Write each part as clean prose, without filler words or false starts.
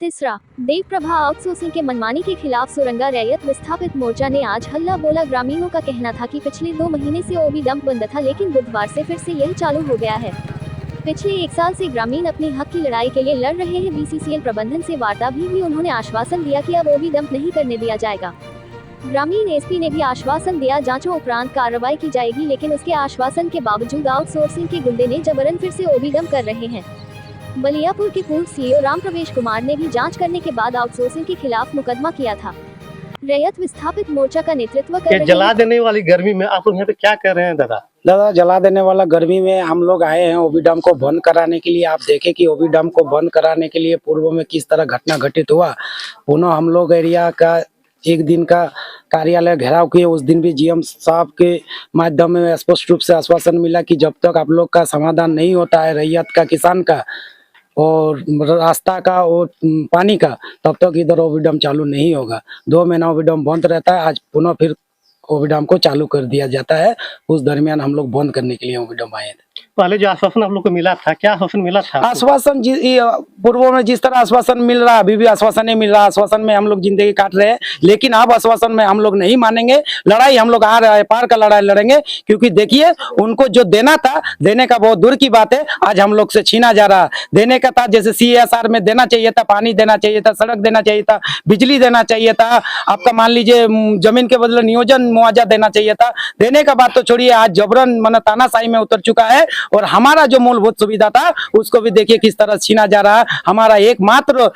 तीसरा, देव प्रभा आउटसोर्सिंग के मनमानी के खिलाफ सुरंगा रैयत विस्थापित मोर्चा ने आज हल्ला बोला। ग्रामीणों का कहना था कि पिछले 2 महीने से ओबी डंप बंद था, लेकिन बुधवार से फिर से यही चालू हो गया है। पिछले 1 साल से ग्रामीण अपने हक की लड़ाई के लिए लड़ रहे हैं। बीसीसीएल प्रबंधन से वार्ता भी हुई। उन्होंने आश्वासन दिया कि अब ओबी डंप नहीं करने दिया जाएगा। ग्रामीण एसपी ने भी आश्वासन दिया जांचों उपरांत कार्रवाई की जाएगी, लेकिन उसके आश्वासन के बावजूद आउटसोर्सिंग के गुंडे ने जबरन फिर से ओबी डंप कर रहे हैं। बलियापुर के पूर्व सीईओ राम प्रवेश कुमार ने भी जांच करने के बाद आउटसोर्सिंग के खिलाफ मुकदमा किया था। रैयत विस्थापित मोर्चा का नेतृत्व कर रहे जला देने वाली गर्मी में आप लोग यहाँ पे क्या कर रहे हैं दादा? जला देने वाला गर्मी में हम लोग आए हैं ओबी डैम को बंद कराने के लिए। आप देखें कि ओबी डैम को बंद कराने के लिए पूर्व में किस तरह घटना घटित हुआ। पुनः हम लोग एरिया का 1 दिन का कार्यालय घेराव किए। उस दिन भी जीएम साहब के माध्यम में स्पष्ट रूप से आश्वासन मिला कि जब तक आप लोग का समाधान नहीं होता है रैयत का, किसान का और रास्ता का और पानी का, तब तक इधर ओबी डैम चालू नहीं होगा। 2 महीना ओबी डैम बंद रहता है। आज पुनः फिर ओबी डैम को चालू कर दिया जाता है। उस दरमियान हम लोग बंद करने के लिए ओबी डैम आए थे। पहले जो आश्वासन आप लोग को मिला था, क्या आश्वासन मिला था? आश्वासन पूर्व में जिस तरह आश्वासन मिल रहा है, अभी भी आश्वासन नहीं मिल रहा। आश्वासन में हम लोग जिंदगी काट रहे हैं, लेकिन अब आश्वासन में हम लोग नहीं मानेंगे। लड़ाई हम लोग आ रहे हैं, पार का लड़ाई लड़ेंगे, क्योंकि देखिए उनको जो देना था, देने का बहुत दूर की बात है, आज हम लोग से छीना जा रहा है। देने का था, जैसे CSR में देना चाहिए था, पानी देना चाहिए था, सड़क देना चाहिए था, बिजली देना चाहिए था, आपका मान लीजिए जमीन के बदले नियोजन मुआवजा देना चाहिए था। देने का बात तो छोड़िए, आज जबरन मन तानाशाही में उतर चुका है और हमारा जो मूलभूत सुविधा था उसको भी देखिए किस तरह छीना जा रहा है। हमारा एकमात्र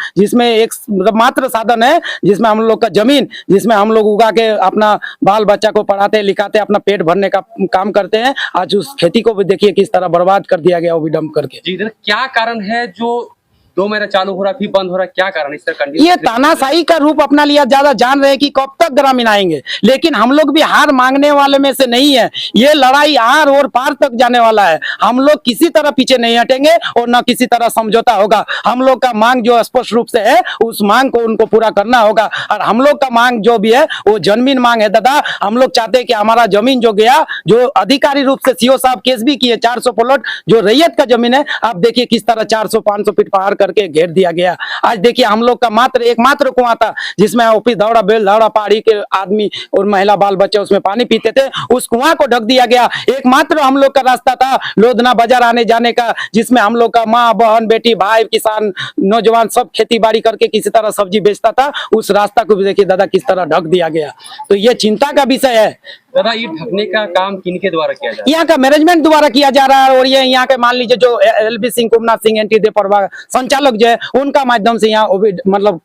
मात्र साधन है, जिसमें हम लोग का जमीन, जिसमें हम लोग उगा के अपना बाल बच्चा को पढ़ाते लिखाते अपना पेट भरने का काम करते हैं, आज उस खेती को भी देखिए किस तरह बर्बाद कर दिया गया ओबी डंप करके। जी क्या कारण है जो 2 महीना चालू हो रहा फिर बंद हो रहा, क्या कारण इस तरह? ये तानाशाही का रूप अपना लिया। ज्यादा जान रहे हैं कि कब तक ग्रामीण आएंगे, लेकिन हम लोग भी हार मांगने वाले में से नहीं है। ये लड़ाई आर और पार तक जाने वाला है। हम लोग किसी तरह पीछे नहीं हटेंगे और न किसी तरह समझौता होगा। हम लोग का मांग जो स्पष्ट रूप से है, उस मांग को उनको पूरा करना होगा। और हम लोग का मांग जो भी है वो जमीन मांग है दादा। हम लोग चाहते हैं कि हमारा जमीन जो गया, जो अधिकारी रूप से सीओ साहब केस भी किए, 400 प्लॉट जो रैयत का जमीन है, आप देखिए किस तरह 400-500 फीट पहाड़ करके घेर दिया गया। आज देखिए हम लोग का एकमात्र कुआं था, जिसमें ऑफिस दौड़ा बेल दौड़ा पहाड़ी के आदमी और महिला बाल बच्चे उसमें पानी पीते थे, उस कुआं को ढक दिया गया। एकमात्र हम लोग का रास्ता था लोधना बाजार आने जाने का, जिसमें हम लोग का माँ बहन बेटी भाई किसान नौजवान सब खेती बाड़ी करके किसी तरह सब्जी बेचता था। उस रास्ता को भी देखिए दादा किस तरह ढक दिया गया। तो ये चिंता का विषय है दादा। ये ढकने का काम किनके द्वारा किया जा रहा है? यहाँ का मैनेजमेंट द्वारा किया जा रहा है। और ये यहाँ के मान लीजिए जो LB सिंह, कुमनाथ सिंह, NT देव प्रभा संचालक जो है, उनका माध्यम से यहाँ मतलब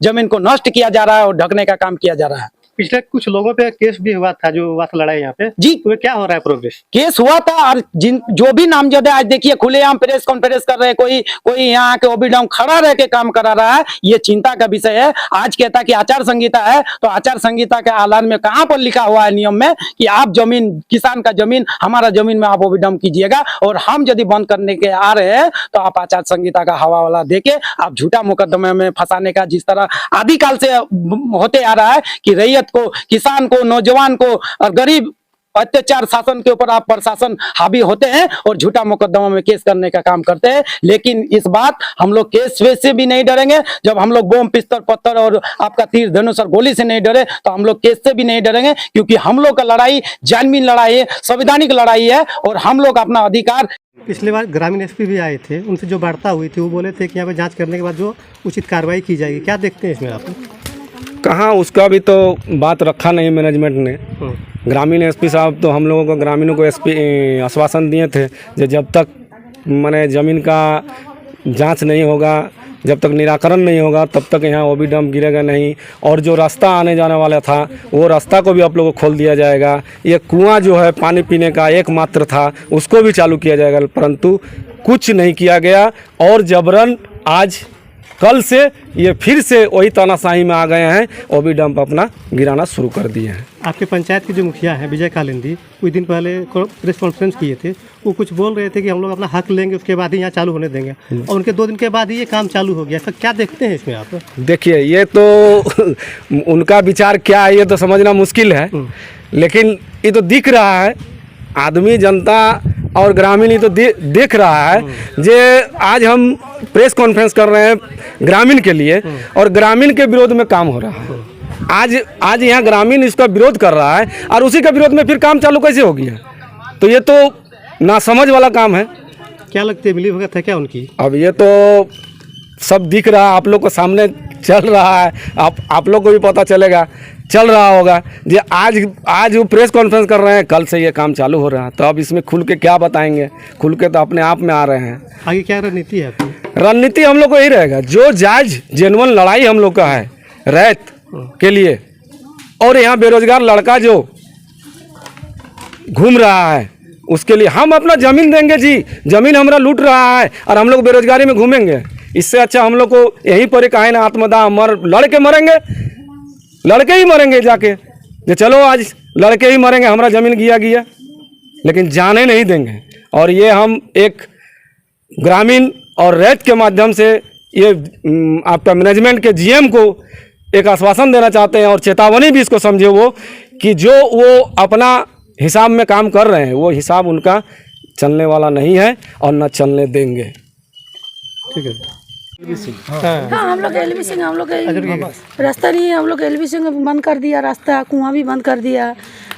जमीन को नष्ट किया जा रहा है और ढकने का काम किया जा रहा है। पिछले कुछ लोगों पे केस भी हुआ था, जो हुआ था लड़ाई यहाँ पे जी। तो क्या हो रहा है प्रोग्रेस? केस हुआ था और जो भी नामजद है, आज देखिए खुलेआम प्रेस कॉन्फ्रेंस कर रहे हैं। कोई यहाँ के ओबी डैम खड़ा रह के काम करा रहा है। ये चिंता का विषय है। आज कहता कि आचार संहिता है, तो आचार संहिता के ऐलान में कहाँ पर लिखा हुआ है नियम में कि आप जमीन, किसान का जमीन, हमारा जमीन में आप ओबी डैम कीजिएगा, और हम यदि बंद करने के आ रहे हैं तो आप आचार संहिता का हवा वाला देके आप झूठा मुकदमे में फंसाने का, जिस तरह आदिकाल से होते आ रहा है कि रैयत को, किसान को, नौजवान को और गरीब अत्याचार शासन के ऊपर आप प्रशासन हावी होते हैं और झूठा मुकदमा में केस करने का काम करते हैं। लेकिन इस बात हम लोग केस से भी नहीं डरेंगे। जब हम लोग बम, पिस्तौल, पत्थर और आपका तीर धनुष और गोली से नहीं डरे, तो हम लोग केस से भी नहीं डरेंगे, क्योंकि हम लोग का लड़ाई जमीन लड़ाई है, संवैधानिक लड़ाई है और हम लोग अपना अधिकार। पिछले बार ग्रामीण SP भी आए थे, उनसे जो वार्ता हुई थी वो बोले थे कि यहाँ पे जांच करने के बाद जो उचित कार्रवाई की जाएगी। क्या देखते हैं इसमें आप? कहाँ, उसका भी तो बात रखा नहीं मैनेजमेंट ने। ग्रामीण SP साहब तो हम लोगों को, ग्रामीणों को आश्वासन दिए थे कि जब तक माने ज़मीन का जांच नहीं होगा, जब तक निराकरण नहीं होगा, तब तक यहाँ ओबी डैम गिरेगा नहीं। और जो रास्ता आने जाने वाला था, वो रास्ता को भी आप लोगों को खोल दिया जाएगा। ये कुआं जो है पानी पीने का एकमात्र था, उसको भी चालू किया जाएगा, परंतु कुछ नहीं किया गया। और जबरन आज कल से ये फिर से वही तानाशाही में आ गए हैं, ओबी डंप अपना गिराना शुरू कर दिए हैं। आपके पंचायत के जो मुखिया हैं विजय कालिंदी, कुछ दिन पहले प्रेस कॉन्फ्रेंस किए थे, वो कुछ बोल रहे थे कि हम लोग अपना हक लेंगे, उसके बाद ही यहाँ चालू होने देंगे, और उनके 2 दिन के बाद ही ये काम चालू हो गया। तो क्या देखते हैं इसमें आप? देखिए, ये तो उनका विचार क्या है ये तो समझना मुश्किल है, लेकिन ये तो दिख रहा है आदमी जनता और ग्रामीण ही तो देख रहा है। जे आज हम प्रेस कॉन्फ्रेंस कर रहे हैं ग्रामीण के लिए और ग्रामीण के विरोध में काम हो रहा है। आज यहाँ ग्रामीण इसका विरोध कर रहा है और उसी के विरोध में फिर काम चालू कैसे हो गया? तो ये तो नासमझ वाला काम है। क्या लगती है, मिलीभगत है क्या उनकी? अब ये तो सब दिख रहा है, आप लोग को सामने चल रहा है, आप लोग को भी पता चलेगा, चल रहा होगा। जे आज वो प्रेस कॉन्फ्रेंस कर रहे हैं, कल से ये काम चालू हो रहा है, तो अब इसमें खुल के क्या बताएंगे? खुल के तो अपने आप में आ रहे हैं। आगे क्या रणनीति है आपकी? रणनीति हम लोग को यही रहेगा, जो जायज जेन्युइन लड़ाई हम लोग का है रैत के लिए, और यहाँ बेरोजगार लड़का जो घूम रहा है उसके लिए हम अपना ज़मीन देंगे जी। ज़मीन हमारा लूट रहा है और हम लोग बेरोजगारी में घूमेंगे। इससे अच्छा हम लोग को यहीं पर एक ना आत्मदाह लड़के मरेंगे, लड़के ही मरेंगे जाके। जो चलो आज लड़के ही मरेंगे, हमारा ज़मीन गया, लेकिन जाने नहीं देंगे। और ये हम एक ग्रामीण और रैत के माध्यम से ये आपका मैनेजमेंट के जीएम को एक आश्वासन देना चाहते हैं और चेतावनी भी इसको समझे वो, कि जो वो अपना हिसाब में काम कर रहे हैं वो हिसाब उनका चलने वाला नहीं है और न चलने देंगे। ठीक है। हाँ, हम लोग एलबी सिंह, हम लोग रास्ता नहीं है, हम लोग एलबी सिंह बंद कर दिया, रास्ता कुआं भी बंद कर दिया।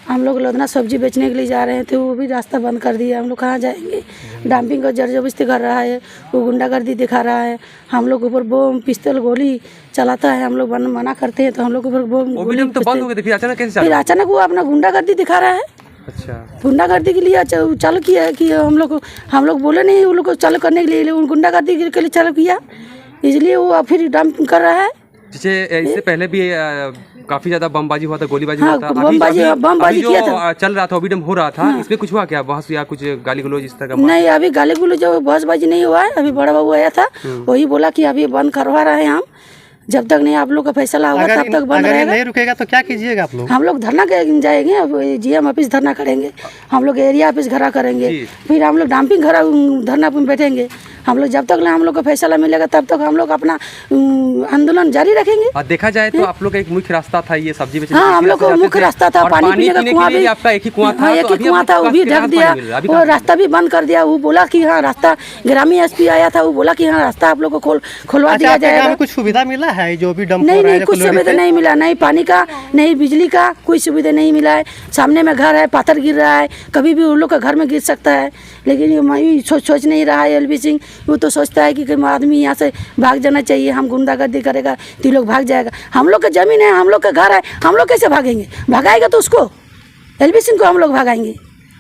हम लोग लुधियाना सब्जी बेचने के लिए जा रहे थे, वो भी रास्ता बंद कर दिया। हम लोग कहाँ जाएंगे? डंपिंग को जबरदस्ती कर रहा है, वो गुंडागर्दी दिखा रहा है। हम लोग ऊपर बम पिस्तौल गोली चलाता है, हम लोग मना करते हैं तो हम लोग ऊपर बम गोली तो बंद हो गए थे, फिर अचानक कैसे फिर अचानक वो अपना गुंडागर्दी दिखा रहा है। अच्छा, गुंडागर्दी के लिए चालू किया है कि हम लोग बोले नहीं, वो लोग को चालू करने के लिए गुंडागर्दी के लिए चालू किया, इसलिए वो फिर डंपिंग कर रहा है। इससे पहले भी काफी ज्यादा बमबाजी हुआ था, गोलीबाजी हाँ, हुआ था। बमबाजी किया था, चल रहा था, अभी हो रहा था। हाँ। इसमें कुछ हुआ क्या, बहस या कुछ गाली गलौज इस तरह का? नहीं, अभी गाली गलौज जो बहसबाजी नहीं हुआ है। अभी बड़ा बाबू आया था, वही बोला कि अभी बंद करवा रहे हैं हम, जब तक नहीं आप लोग का फैसला होगा तब तक बंद रहेगा। नहीं रुकेगा तो क्या कीजिएगा आप लोग? हम लोग धरना जाएंगे, जीएम ऑफिस धरना करेंगे, हम लोग एरिया ऑफिस घरा करेंगे, फिर हम लोग डंपिंग घरा धरना पर बैठेंगे। हम लोग जब तक हम लोग को फैसला मिलेगा तब तक हम लोग अपना आंदोलन जारी रखेंगे। और देखा जाए तो आप लोग का एक मुख्य रास्ता था ये सब्जी बेचने। हाँ, हम लोग को मुख्य रास्ता था, पानी पीने का कुआं भी आपका एक ही कुआं था। हाँ, एक ही कुआं था, वो भी ढक दिया, वो रास्ता भी बंद कर दिया। वो बोला कि हाँ रास्ता, ग्रामीण एसपी आया था, वो बोला कि हाँ रास्ता आप लोग को खुलवा दिया जाएगा। कुछ सुविधा मिला है जो भी डंप? नहीं, कुछ सुविधा नहीं मिला, नहीं पानी का, नहीं बिजली का, कोई सुविधा नहीं मिला है। सामने में घर है, पत्थर गिर रहा है, कभी भी उन लोग का घर में गिर सकता है। लेकिन ये सोच नहीं रहा है एलबी सिंह, वो तो सोचता है कि आदमी यहाँ से भाग जाना चाहिए, हम गुंडागर्दी करेगा तो लोग भाग जाएगा। हम लोग का जमीन है, हम लोग का घर है, हम लोग कैसे भागेंगे? भगाएगा तो उसको, एलबी सिंह को हम लोग भगाएंगे?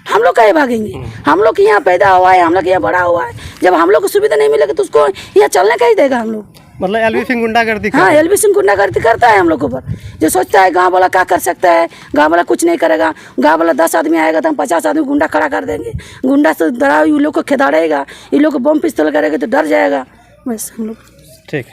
हम लोग कहीं भागेंगे? हम लोग यहाँ पैदा हुआ है, हम लोग यहाँ बड़ा हुआ है। जब हम लोग को सुविधा नहीं मिलेगी तो उसको यहाँ चलने का ही देगा हम लोग। मतलब एलबी सिंह गुंडागर्दी? हाँ, एलबी सिंह गुंडागर्दी करता है हम लोग के ऊपर। जो सोचता है गांव वाला क्या कर सकता है, गांव वाला कुछ नहीं करेगा। गांव वाला 10 आदमी आएगा तो हम 50 आदमी गुंडा खड़ा कर देंगे। गुंडा से डरा, ये लोग को खेदाड़ेगा, ये लोग को बम पिस्तौल करेगा तो डर जाएगा। बस हम लोग ठीक।